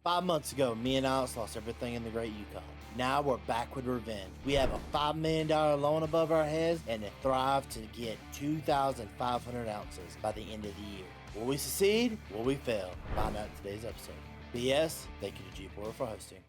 5 months ago, me and Alex lost everything in the Great Yukon. Now we're back with revenge. We have a $5 million loan above our heads and a thrive to get 2,500 ounces by the end of the year. Will we succeed? Will we fail? Find out in today's episode. P.S. Thank you to Gilbert for hosting.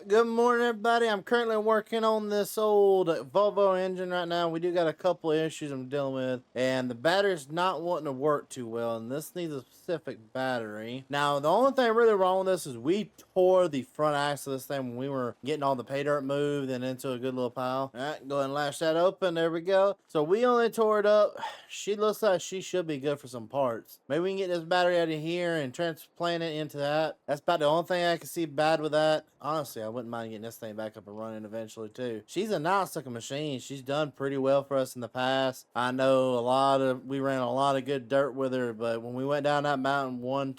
Good morning, everybody. I'm currently working on this old Volvo engine right now. We do got a couple of issues I'm dealing with, and the battery's not wanting to work too well, and this needs a specific battery. Now, the only thing really wrong with this is we tore the front axle of this thing when we were getting all the pay dirt moved and into a good little pile. All right, go ahead and lash that open. There we go. So we only tore it up. She looks like she should be good for some parts. Maybe we can get this battery out of here and transplant it into that. That's about the only thing I can see bad with that. Honestly, I wouldn't mind getting this thing back up and running eventually too. She's a nice looking machine. She's done pretty well for us in the past. I know we ran a lot of good dirt with her, but when we went down that mountain one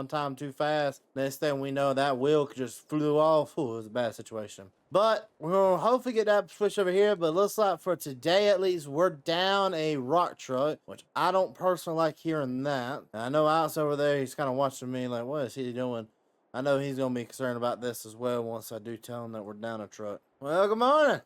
time too fast, next thing we know, that wheel just flew off. Ooh, it was a bad situation. But we're going to hopefully get that switch over here. But it looks like for today, at least, we're down a rock truck, which I don't personally like hearing that. And I know Alex over there, he's kind of watching me like, what is he doing? I know he's going to be concerned about this as well once I do tell him that we're down a truck. Well, good morning.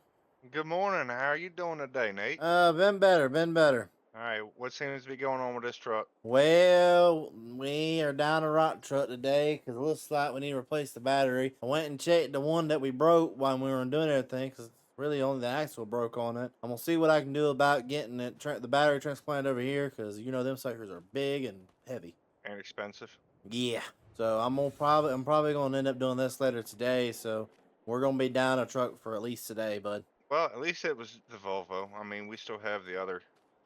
Good morning. How are you doing today, Nate? Been better. All right. What seems to be going on with this truck? Well, we are down a rock truck today because it looks like we need to replace the battery. I went and checked the one that we broke while we were doing everything because really only the axle broke on it. I'm going to see what I can do about getting the battery transplanted over here because, you know, them suckers are big and heavy. And expensive. Yeah. So I'm probably going to end up doing this later today. So we're going to be down a truck for at least today, bud. Well, at least it was the Volvo. I mean, we still have the other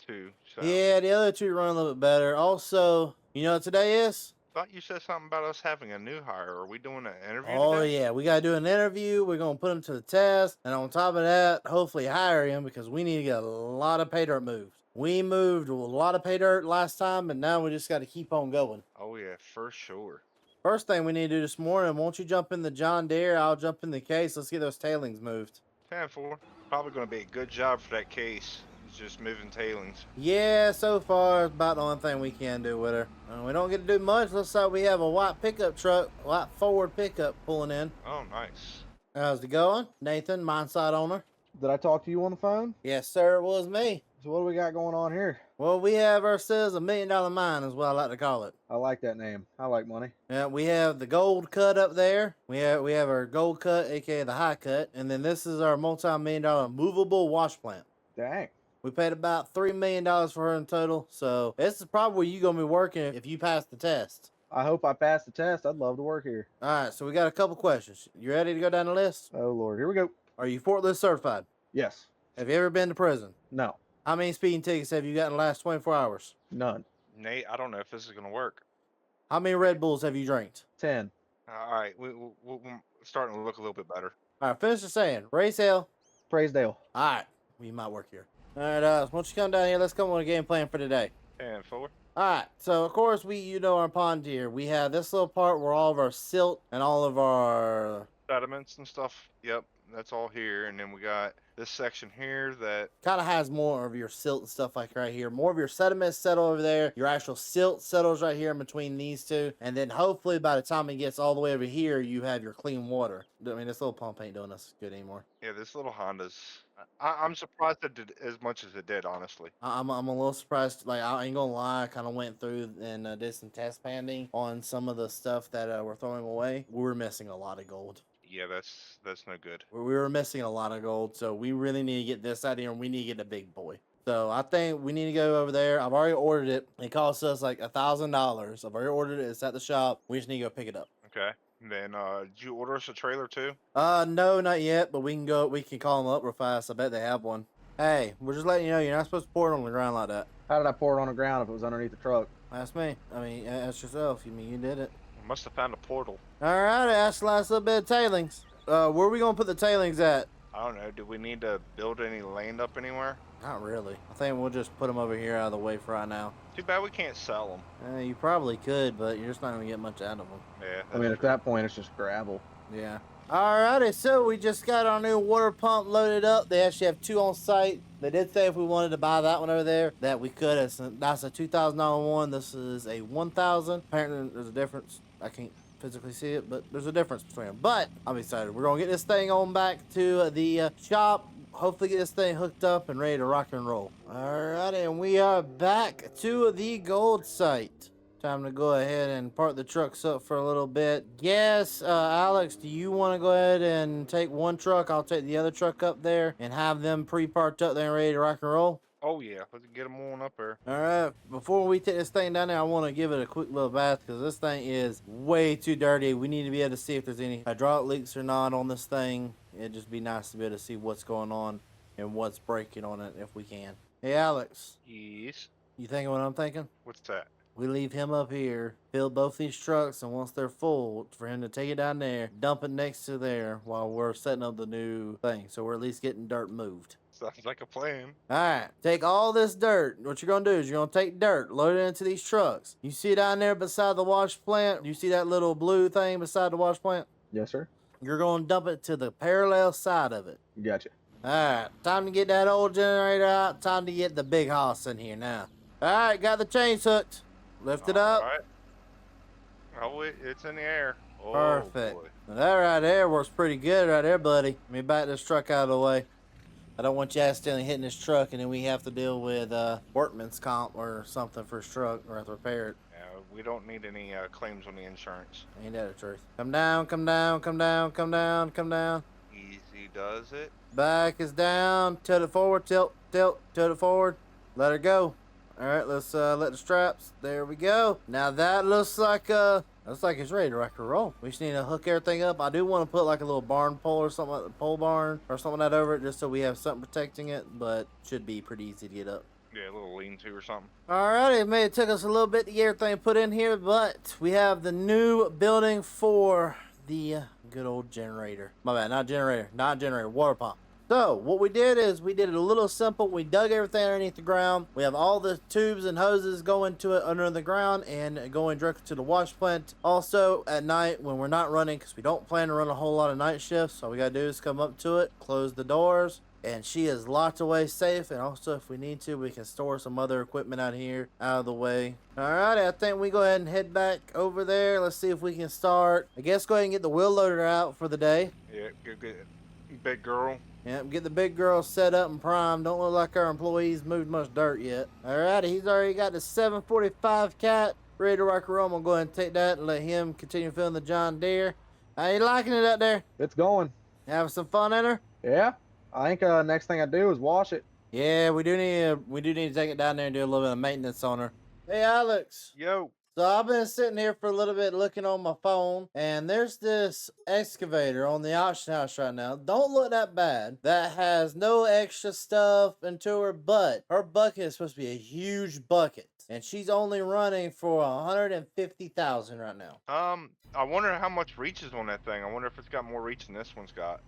two. So. Yeah, the other two run a little bit better. Also, you know what today is? Thought you said something about us having a new hire. Are we doing an interview Oh, today? yeah. We got to do an interview. We're going to put him to the test. And on top of that, hopefully hire him because we need to get a lot of pay dirt moved. We moved a lot of pay dirt last time, and now we just got to keep on going. Oh, yeah, for sure. First thing we need to do this morning, won't you jump in the John Deere? I'll jump in the case. Let's get those tailings moved. 10-4. Probably going to be a good job for that case. It's just moving tailings. Yeah, so far, it's about the only thing we can do with her. We don't get to do much. Looks like we have a white pickup truck, white Ford pickup pulling in. Oh, nice. How's it going? Nathan, mine side owner. Did I talk to you on the phone? Yes, sir, it was me. So what do we got going on here? Well, we have ourselves $1 million mine is what I like to call it. I like that name. I like money. Yeah, we have the gold cut up there. We have our gold cut, aka the high cut. And then this is our multi-million-dollar movable wash plant. Dang. We paid about $3 million for her in total. So this is probably where you're going to be working if you pass the test. I hope I pass the test. I'd love to work here. All right, so we got a couple questions. You ready to go down the list? Oh, Lord. Here we go. Are you forklift certified? Yes. Have you ever been to prison? No. How many speeding tickets have you got in the last 24 hours? None. Nate, I don't know if this is going to work. How many Red Bulls have you drank? 10. All right. We're starting to look a little bit better. All right, finish the saying. Race hell. Praisdale. All right, we might work here. All right, why don't you come down here? Let's come up with a game plan for today. 10-4. All right, so of course our pond here. We have this little part where all of our silt and all of our Sediments and stuff. Yep. That's all here. And then we got this section here that kind of has more of your silt and stuff like right here. More of your sediments settle over there. Your actual silt settles right here in between these two. And then hopefully by the time it gets all the way over here, you have your clean water. I mean, this little pump ain't doing us good anymore. yeah, this little Honda's. I'm surprised it did as much as it did, honestly. I'm a little surprised. Like, I ain't gonna lie, I kind of went through and did some test panding on some of the stuff that we're throwing away. We were missing a lot of gold. Yeah, that's no good. We were missing a lot of gold, so we really need to get this out of here, and we need to get a big boy. So I think we need to go over there. I've already ordered it. It costs us like $1,000. I've already ordered it. It's at the shop. We just need to go pick it up. Okay. And then, did you order us a trailer too? No, not yet, but we can go. We can call them up real fast. I bet they have one. Hey, we're just letting you know you're not supposed to pour it on the ground like that. How did I pour it on the ground if it was underneath the truck? That's me. I mean, ask yourself. You mean you did it? We must have found a portal. All right, that's the last little bit of tailings. Where are we gonna put the tailings at? I don't know. Do we need to build any land up anywhere? Not really. I think we'll just put them over here out of the way for right now. Too bad we can't sell them. You probably could, but you're just not gonna get much out of them. Yeah. I mean, at that point, it's just gravel. Yeah. Alrighty, so we just got our new water pump loaded up. They actually have two on site. They did say if we wanted to buy that one over there, that we could. That's a $2,000 one. This is a $1,000. Apparently, there's a difference. I can't physically see it, but there's a difference between them. But I'm excited. We're gonna get this thing on back to the shop. Hopefully get this thing hooked up and ready to rock and roll. Alright, and we are back to the gold site. Time to go ahead and park the trucks up for a little bit. Yes, Alex, do you want to go ahead and take one truck? I'll take the other truck up there and have them pre-parked up there and ready to rock and roll. Oh yeah, let's get them on up there. All right, before we take this thing down there, I want to give it a quick little bath because this thing is way too dirty. We need to be able to see if there's any hydraulic leaks or not on this thing. It'd just be nice to be able to see what's going on and what's breaking on it if we can. Hey, Alex. Yes. You thinking what I'm thinking? What's that? We leave him up here, fill both these trucks, and once they're full, for him to take it down there, dump it next to there while we're setting up the new thing. So we're at least getting dirt moved. Sounds like a plan. Alright, take all this dirt. What you're going to do is you're going to take dirt, load it into these trucks. You see down there beside the wash plant? You see that little blue thing beside the wash plant? Yes, sir. You're going to dump it to the parallel side of it. Gotcha. Alright, time to get that old generator out. Time to get the big hoss in here now. Alright, got the chains hooked. Lift it up. All right. Oh, it's in the air. Oh, Perfect. boy. Now that right there works pretty good right there, buddy. Let me back this truck out of the way. I don't want you accidentally hitting this truck and then we have to deal with workman's comp or something for his truck or have to repair it. Yeah, we don't need any claims on the insurance. Ain't that the truth? Come down, come down, come down, come down, come down. Easy does it. Back is down. Tilt it forward. Tilt, tilt, tilt it forward. Let her go. All right, let's let the straps. There we go. Now that looks like it's ready to rock and roll. We just need to hook everything up. I do want to put like a little barn pole or something, like the pole barn or something like that over it, just so we have something protecting it. But should be pretty easy to get up. Yeah, a little lean-to or something. Alrighty, it may have took us a little bit to get everything put in here, but we have the new building for the good old generator. My bad, not generator, water pump. So what we did is we did it a little simple. We dug everything underneath the ground. We have all the tubes and hoses going to it under the ground and going directly to the wash plant. Also at night when we're not running, because we don't plan to run a whole lot of night shifts, all we gotta do is come up to it, close the doors, and she is locked away safe. And also if we need to, we can store some other equipment out here out of the way. Alright, I think we go ahead and head back over there. Let's see if we can start. I guess go ahead and get the wheel loader out for the day. Yeah, good. Big girl. Yep, get the big girl set up and primed. Don't look like our employees moved much dirt yet. Alrighty, he's already got the 745 cat ready to rock and roll. I'm gonna go ahead and take that and let him continue filling the John Deere. How you liking it out there? It's going. Having some fun in her? Yeah. I think next thing I do is wash it. Yeah, we do need to take it down there and do a little bit of maintenance on her. Hey Alex. Yo. So I've been sitting here for a little bit looking on my phone, and there's this excavator on the auction house right now. Don't look that bad. That has no extra stuff into her, but her bucket is supposed to be a huge bucket, and she's only running for 150,000 right now. I wonder how much reach is on that thing. I wonder if it's got more reach than this one's got.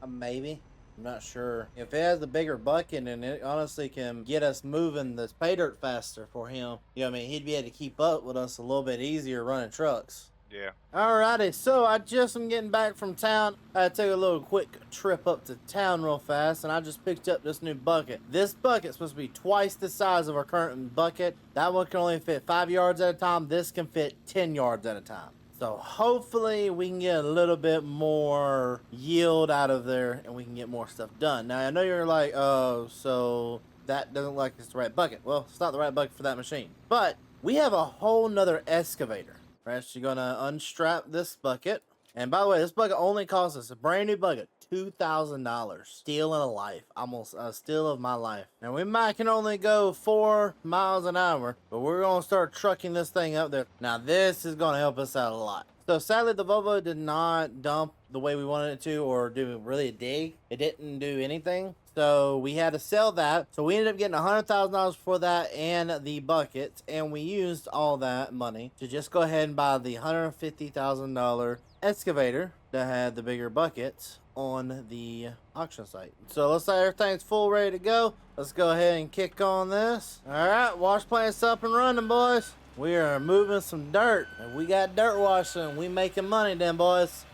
Maybe. I'm not sure. If it has the bigger bucket, and it honestly can get us moving this pay dirt faster for him. You know what I mean? He'd be able to keep up with us a little bit easier running trucks. Yeah. Alrighty, so I just am getting back from town. I took a little quick trip up to town real fast, and I just picked up this new bucket. This bucket's supposed to be twice the size of our current bucket. That one can only fit 5 yards at a time. This can fit 10 yards at a time. So hopefully we can get a little bit more yield out of there and we can get more stuff done. Now I know you're like, oh, so that doesn't look like it's the right bucket. Well, it's not the right bucket for that machine. But we have a whole nother excavator. Right, so you're gonna unstrap this bucket. And by the way, this bucket only costs us a brand new bucket, $2,000. Stealing a life, almost a steal of my life. Now we might can only go 4 miles an hour, but we're gonna start trucking this thing up there. Now this is gonna help us out a lot. So sadly the Volvo did not dump the way we wanted it to, or do really a dig. It didn't do anything. So we had to sell that. So we ended up getting $100,000 for that and the bucket. And we used all that money to just go ahead and buy the $150,000 excavator that had the bigger buckets on the auction site. So looks like everything's full, ready to go. Let's go ahead and kick on this. All right, wash plant's up and running, boys. We are moving some dirt. If we got dirt washing, we making money then, boys.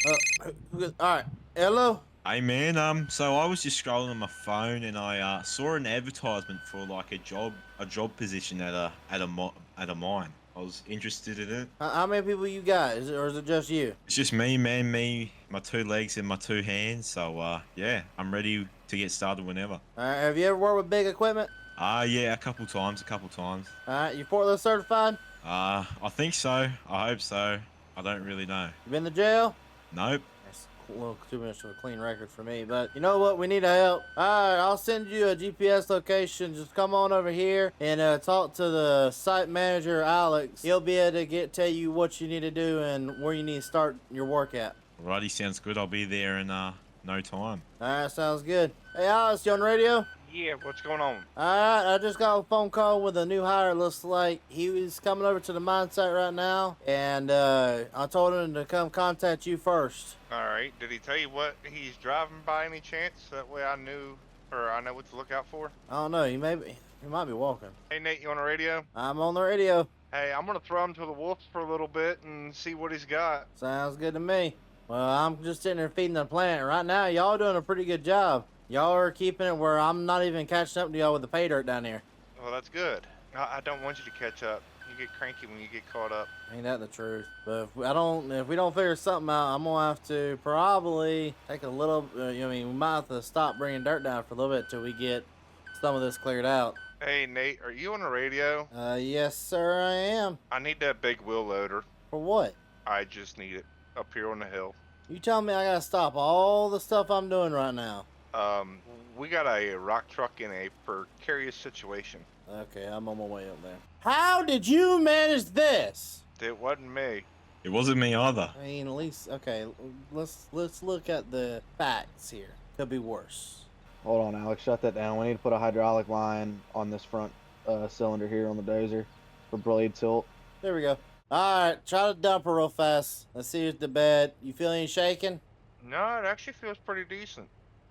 All right, hello. Hey man, so I was just scrolling on my phone and I saw an advertisement for like a job position at a mine. I was interested in it. How many people you got? Or is it just you? It's just me, man, me, my 2 legs and my 2 hands. So, yeah, I'm ready to get started whenever. All right, have you ever worked with big equipment? Yeah, a couple times. All right, you forklift certified? I think so. I hope so. I don't really know. You been to jail? Nope. That's a little too much of a clean record for me, but you know what? We need help. All right, I'll send you a GPS location. Just come on over here and talk to the site manager, Alex. He'll be able to tell you what you need to do and where you need to start your work at. Alrighty, sounds good. I'll be there in no time. All right, sounds good. Hey, Alex, you on the radio? Yeah, what's going on? Alright, I just got a phone call with a new hire. Looks like he was coming over to the mine site right now, and I told him to come contact you first. Alright, did he tell you what he's driving by any chance? That way I know what to look out for. I don't know, he might be walking. Hey Nate, you on the radio? I'm on the radio. Hey, I'm gonna throw him to the wolves for a little bit and see what he's got. Sounds good to me. Well, I'm just sitting there feeding the plant. Right now, y'all doing a pretty good job. Y'all are keeping it where I'm not even catching up to y'all with the pay dirt down here. Well, that's good. I don't want you to catch up. You get cranky when you get caught up. Ain't that the truth? But if we don't figure something out, I'm gonna have to probably take a little. We might have to stop bringing dirt down for a little bit till we get some of this cleared out. Hey Nate, are you on the radio? Yes, sir, I am. I need that big wheel loader. For what? I just need it up here on the hill. You telling me I gotta stop all the stuff I'm doing right now? We got a rock truck in a precarious situation. Okay, I'm on my way up there. How did you manage this? It wasn't me. It wasn't me either. I mean, at least, okay, let's look at the facts here. Could be worse. Hold on, Alex. Shut that down. We need to put a hydraulic line on this front cylinder here on the dozer for blade tilt. There we go. All right, try to dump her real fast. Let's see if the bed. You feel any shaking? No, it actually feels pretty decent.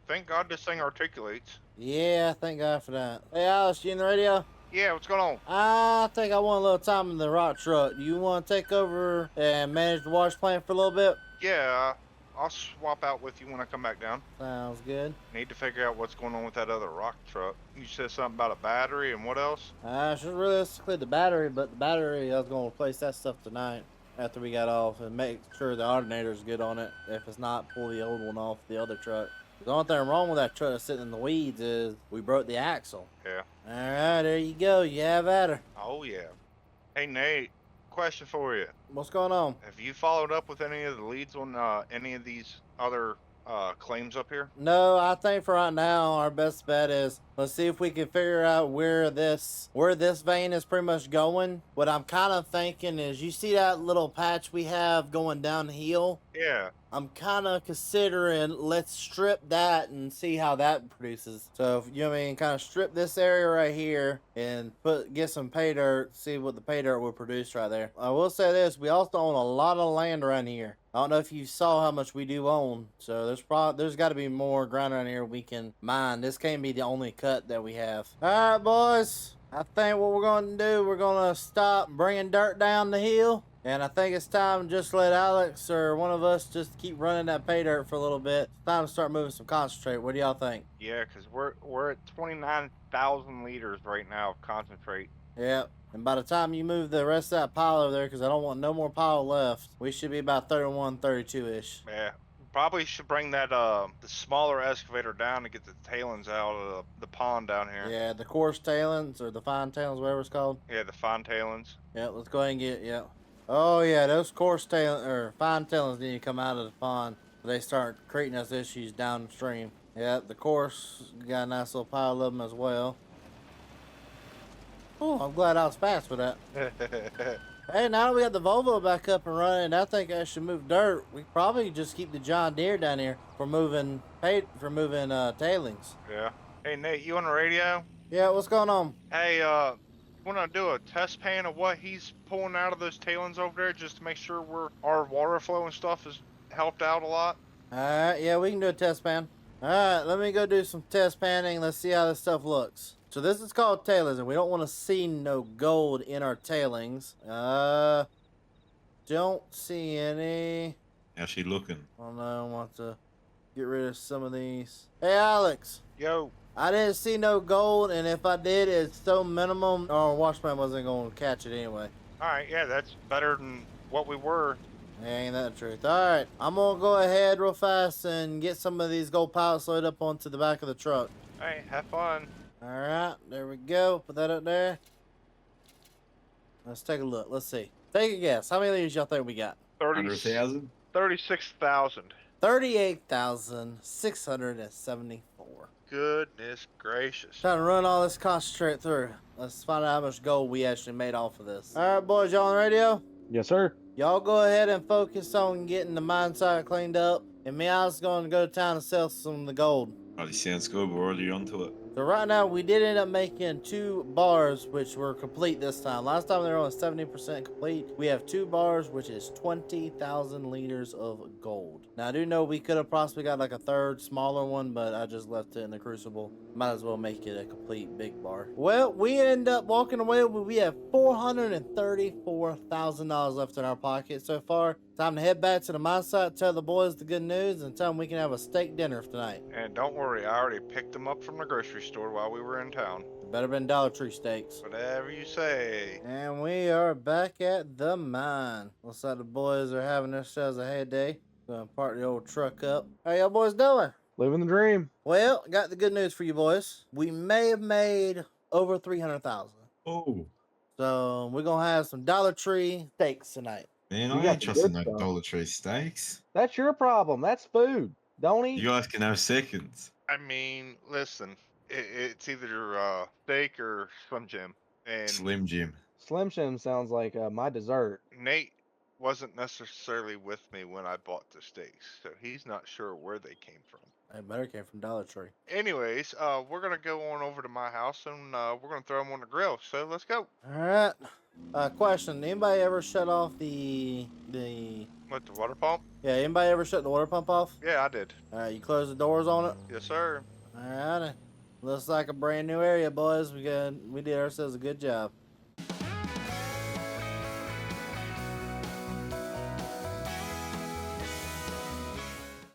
Thank God this thing articulates. Yeah, thank God for that. Hey, Alice, you in the radio? Yeah, what's going on? I think I want a little time in the rock truck. Do you want to take over and manage the wash plant for a little bit? Yeah, I'll swap out with you when I come back down. Sounds good. Need to figure out what's going on with that other rock truck. You said something about a battery and what else? It's just realistically the battery, but the battery, I was going to replace that stuff tonight after we got off and make sure the alternator's good on it. If it's not, pull the old one off the other truck. The only thing wrong with that truck that's sitting in the weeds is we broke the axle. Yeah. Alright, there you go. You have at her. Oh, yeah. Hey, Nate, question for you. What's going on? Have you followed up with any of the leads on any of these other claims up here? No, I think for right now, our best bet is let's see if we can figure out where this vein is pretty much going. What I'm kind of thinking is, you see that little patch we have going downhill? Yeah. I'm kind of considering let's strip that and see how that produces. So, if, you know what I mean, kind of strip this area right here and get some pay dirt, see what the pay dirt will produce right there. I will say this, we also own a lot of land around here. I don't know if you saw how much we do own, so there's got to be more ground around here we can mine. This can't be the only cut that we have. All right, boys. I think what we're going to do, we're going to stop bringing dirt down the hill. And I think it's time to just let Alex or one of us just keep running that pay dirt for a little bit. It's time to start moving some concentrate. What do y'all think? Yeah, because we're at 29,000 liters right now of concentrate. Yeah. And by the time you move the rest of that pile over there, because I don't want no more pile left, we should be about 31, 32-ish. Yeah. Probably should bring that the smaller excavator down to get the tailings out of the pond down here. Yeah, the coarse tailings or the fine tailings, whatever it's called. Yeah, the fine tailings. Yeah, let's go ahead and get, Oh yeah, those coarse tailings or fine tailings need to come out of the pond. They start creating us issues downstream. Yeah, the coarse got a nice little pile of them as well. Oh, I'm glad I was fast with that. Hey, now that we got the Volvo back up and running, I think I should move dirt. We probably just keep the John Deere down here for moving tailings. Yeah. Hey Nate, you on the radio? Yeah, what's going on? Hey, want to do a test pan of what he's pulling out of those tailings over there, just to make sure our water flow and stuff is helped out a lot? Alright, yeah, we can do a test pan. Alright, let me go do some test panning. Let's see how this stuff looks. So this is called tailings, and we don't want to see no gold in our tailings. Don't see any. How's she looking? I don't know, I want to get rid of some of these. Hey, Alex. Yo. I didn't see no gold, and if I did, it's so minimum. Our washman wasn't going to catch it anyway. All right, yeah, that's better than what we were. Ain't that the truth? All right, I'm gonna go ahead real fast and get some of these gold pallets loaded up onto the back of the truck. All right, have fun. All right, there we go. Put that up there. Let's take a look. Let's see. Take a guess. How many liters y'all think we got? 100,000. 36,000. 38,674. Goodness gracious. Trying to run all this concentrate through. Let's find out how much gold we actually made off of this. All right, boys, y'all on the radio? Yes, sir. Y'all go ahead and focus on getting the mine site cleaned up. And me, I was going to go to town and sell some of the gold. Alright, sounds good. We're already onto it. So right now, we did end up making 2 bars, which were complete this time. Last time they were only 70% complete. We have 2 bars, which is 20,000 liters of gold. Now, I do know we could have possibly got like a third smaller one, but I just left it in the crucible. Might as well make it a complete big bar. Well, we end up walking away with, we have $434,000 left in our pocket so far. Time to head back to the mine site, tell the boys the good news, and tell them we can have a steak dinner tonight. And don't worry, I already picked them up from the grocery store while we were in town. It better been Dollar Tree steaks. Whatever you say. And we are back at the mine. Looks like the boys are having themselves a heyday. Gonna park the old truck up. How y'all boys doing? Living the dream. Well, got the good news for you boys. We may have made over 300,000. Oh, So we're gonna have some Dollar Tree steaks tonight. man, You I got ain't the trusting good no stuff. Dollar Tree steaks. That's your problem. That's food. Don't eat. You guys can have seconds. I mean, listen, it's either steak or Slim Jim. And Slim Jim. Slim Jim sounds like my dessert. Nate wasn't necessarily with me when I bought the steaks, so he's not sure where they came from. It better came from Dollar Tree. Anyways, we're gonna go on over to my house and we're gonna throw them on the grill. So let's go. All right. Question: anybody ever shut off the? With the water pump? Yeah, anybody ever shut the water pump off? Yeah, I did. All right, you close the doors on it. Yes, sir. All right. Looks like a brand new area, boys. We did ourselves a good job.